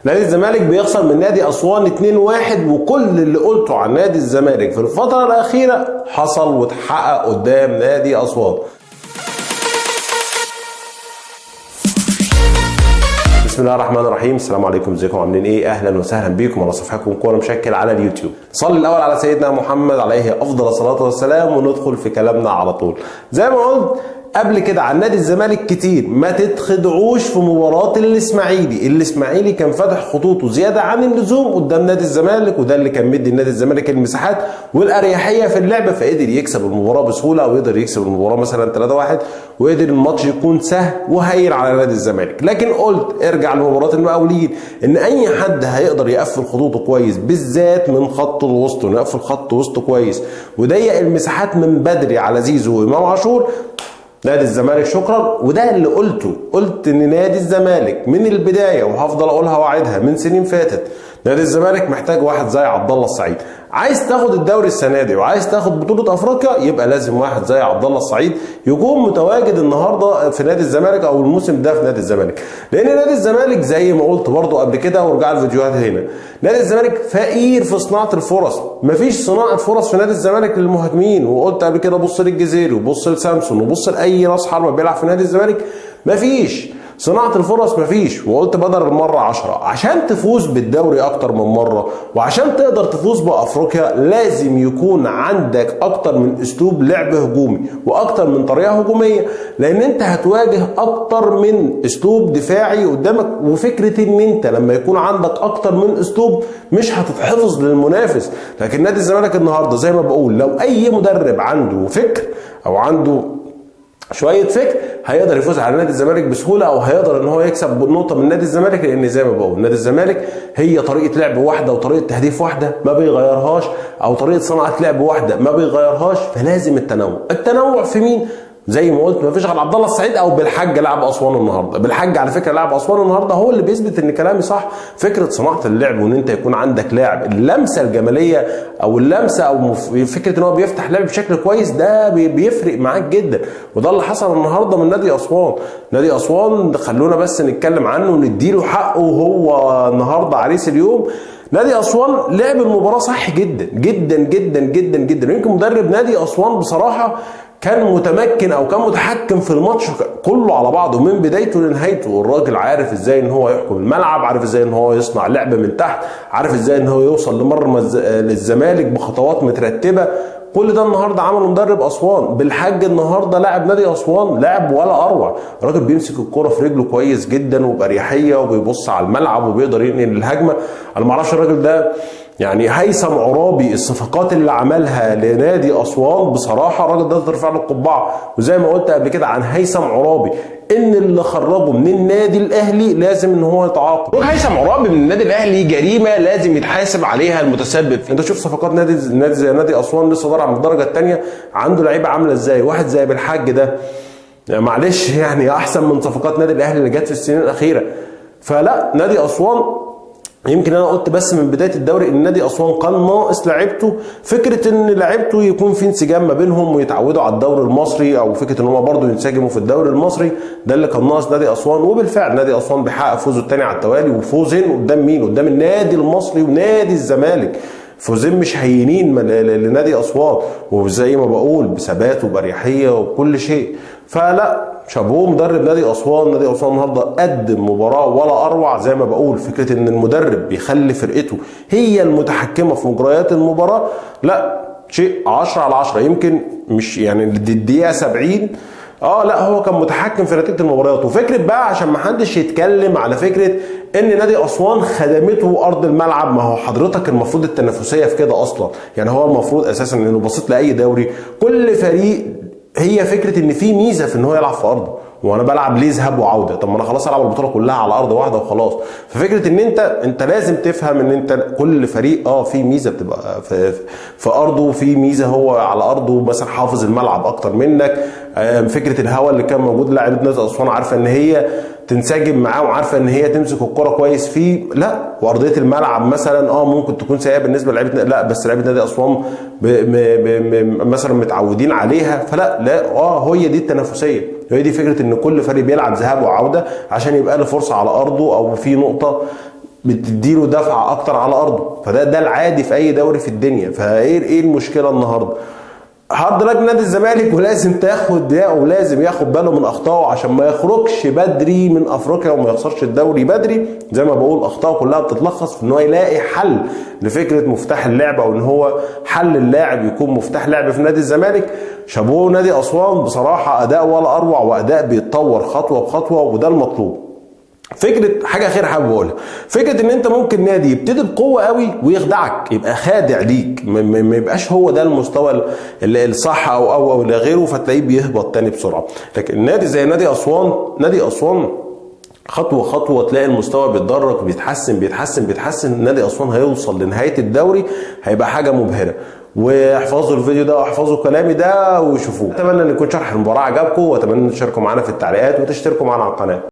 نادي الزمالك بيخسر من نادي أسوان 2-1، وكل اللي قلته عن نادي الزمالك في الفترة الأخيرة حصل واتحقق قدام نادي أسوان. بسم الله الرحمن الرحيم. السلام عليكم، ازيكم عاملين ايه؟ اهلا وسهلا بيكم على صفحتكم كوره مشكل على اليوتيوب. صلي الاول على سيدنا محمد عليه افضل الصلاه والسلام وندخل في كلامنا على طول. زي ما قلت قبل كده عن نادي الزمالك كتير، ما تتخدعوش في مباراه الاسماعيلي كان فاتح خطوطه زياده عن اللزوم قدام نادي الزمالك، وده اللي كان مدي نادي الزمالك المساحات والاريحيه في اللعب، فقدر يكسب المباراه بسهوله، او يقدر يكسب المباراه مثلا 3-1، وقدر الماتش يكون سهل وهين على نادي الزمالك. لكن قلت ارجع لمباراه المقاولين ان اي حد هيقدر يقفل خطوطه كويس، بالذات من خط الوسط، ونقفل خط وسطه كويس وضيق المساحات من بدري على زيزو وامام عاشور، نادي الزمالك شكرا. وده اللي قلت ان نادي الزمالك من البدايه، وهفضل اقولها واعيدها من سنين فاتت، نادي الزمالك محتاج واحد زي عبد الله السعيد. عايز تاخد الدوري السنه دي وعايز تاخد بطوله افريقيا، يبقى لازم واحد زي عبد الله السعيد يكون متواجد النهارده في نادي الزمالك، او الموسم ده في نادي الزمالك. لان نادي الزمالك زي ما قلت برضو قبل كده، وارجع الفيديوهات هنا، نادي الزمالك فقير في صناعه الفرص. مفيش صناعه فرص في نادي الزمالك للمهاجمين. وقلت قبل كده بص للجزيري وبص لسامسون وبص لاي راس حربه بيلعب في نادي الزمالك، مفيش صناعة الفرص، مفيش. وقلت بدل المرة 10 عشان تفوز بالدوري أكتر من مرة، وعشان تقدر تفوز بأفريقيا، لازم يكون عندك أكتر من أسلوب لعب هجومي وأكتر من طريقة هجومية، لأن أنت هتواجه أكتر من أسلوب دفاعي قدامك. وفكرة إن أنت لما يكون عندك أكتر من أسلوب مش هتتحفظ للمنافس. لكن نادي الزمالك النهاردة زي ما بقول، لو أي مدرب عنده فكر أو عنده شويه فكر هيقدر يفوز على نادي الزمالك بسهوله، او هيقدر ان هو يكسب نقطه من نادي الزمالك. لان زي ما بقول نادي الزمالك هي طريقه لعب واحده وطريقه تهديف واحده ما بيغيرهاش، او طريقه صناعه لعب واحده ما بيغيرهاش. فلازم التنوع في مين؟ زي ما قلت مفيش غير عبد الله السعيد، او بالحاج لعب اسوان النهارده. بالحاج على فكره لعب اسوان النهارده هو اللي بيثبت ان كلامي صح. فكره صناعه اللعب، وان انت يكون عندك لاعب اللمسه الجماليه او اللمسه، او فكره ان هو بيفتح لعب بشكل كويس، ده بيفرق معاك جدا. وده اللي حصل النهارده من نادي اسوان. نادي اسوان خلونا بس نتكلم عنه ونديله حقه، وهو النهارده عريس اليوم. نادي اسوان لعب المباراه صح جدا جدا جدا جدا جدا. يمكن مدرب نادي اسوان بصراحه كان متمكن، او كان متحكم في الماتش كله على بعضه من بدايته لنهايته. والراجل عارف ازاي ان هو يحكم الملعب، عارف ازاي ان هو يصنع لعب من تحت، عارف ازاي ان هو يوصل لمرمى للزمالك بخطوات مترتبه. كل ده النهارده عمله مدرب اسوان. بالحاج النهارده لاعب نادي اسوان لاعب ولا اروع. الراجل بيمسك الكرة في رجله كويس جدا وباريحيه، وبيبص على الملعب وبيقدر ينقل الهجمه. انا ما اعرفش الراجل ده يعني هيثم عرابي الصفقات اللي عملها لنادي اسوان، بصراحه الراجل ده ترفع له القبعه. وزي ما قلت قبل كده عن هيثم عرابي، ان اللي اللي من النادي الاهلي لازم ان هو يتعاقب. هيثم عرابي من النادي الاهلي جريمه لازم يتحاسب عليها المتسبب. انت شوف صفقات نادي زي نادي اسوان لسه طالع من الدرجه الثانيه، عنده لعيبه عامله ازاي. واحد زي بالحاج ده معلش يعني احسن من صفقات نادي الاهلي اللي جت في السنين الاخيره. فلا، نادي اسوان يمكن انا قلت بس من بدايه الدوري ان نادي اسوان كان ناقص لعيبته فكره ان لعيبته يكون في انسجام ما بينهم ويتعودوا على الدوري المصري، او فكره ان هم برضه ينسجموا في الدوري المصري. ده اللي كان ناقص نادي اسوان. وبالفعل نادي اسوان بيحقق فوزه الثاني على التوالي، وفوزين قدام مين؟ قدام النادي المصري ونادي الزمالك. فوزين مش هينين لنادي اسوان، وزي ما بقول بثبات وباريحيه وكل شيء. فلا، شابوه مدرب نادي اسوان. نادي اسوان النهارده قدم مباراه ولا اروع. زي ما بقول فكره ان المدرب بيخلي فرقته هي المتحكمه في مجريات المباراه، لا شيء 10 على 10. يمكن مش يعني الدقيقه 70 لا هو كان متحكم في نتيجه المباريات. وفكره بقى عشان ما حدش يتكلم على فكره ان نادي اسوان خدمته ارض الملعب، ما هو حضرتك المفروض التنافسيه في كده اصلا. يعني هو المفروض اساسا انه بصيت لاي دوري كل فريق هي فكره ان في ميزه في ان هو يلعب في ارضه. وانا بلعب ليه ذهاب وعوده؟ طب ما انا خلاص العب البطوله كلها على ارض واحده وخلاص. ففكره ان انت لازم تفهم ان انت كل فريق في ميزه بتبقى في ارضه، وفي ميزه هو على ارضه مثلا حافظ الملعب اكتر منك. فكره الهواء اللي كان موجود لاعيبه نادي اسوان عارفه ان هي تنسجم معاه، وعارفه ان هي تمسك الكره كويس فيه. لا، وارضيه الملعب مثلا ممكن تكون سيئه بالنسبه لعيبه، لا بس لعيبه نادي اسوان مثلا متعودين عليها. فلا هي دي التنافسيه، هي دي فكره ان كل فريق بيلعب ذهاب وعوده عشان يبقى له فرصه على ارضه، او في نقطه بتديله دفعه اكتر على ارضه، فده العادي في اي دوري في الدنيا. فايه المشكله النهارده؟ هارد لك نادي الزمالك ولازم ولازم ياخد باله من اخطائه عشان ما يخرجش بدري من افريقيا وما يخسرش الدوري بدري. زي ما بقول اخطائه كلها بتتلخص في ان هو يلاقي حل لفكره مفتاح اللعب، او ان هو حل اللاعب يكون مفتاح لعب في نادي الزمالك. شابوه نادي اسوان بصراحه، اداء ولا اروع، واداء بيتطور خطوه بخطوه، وده المطلوب. فكره حاجه اخيره حابب اقولها، فكره ان انت ممكن نادي يبتدي بقوه قوي ويخدعك، يبقى خادع ليك، ما يبقاش هو ده المستوى الصح او الى غيره، فتلاقيه بيهبط تاني بسرعه. لكن نادي زي نادي اسوان خطوه خطوه تلاقي المستوى بيتدرج، بيتحسن. نادي اسوان هيوصل لنهايه الدوري، هيبقى حاجه مبهره. واحفظوا الفيديو ده واحفظوا كلامي ده وشوفوه. اتمنى ان يكون شرح المباراه عجبكم، واتمنى ان تشاركوا معانا في التعليقات وتشتركوا معانا على القناه.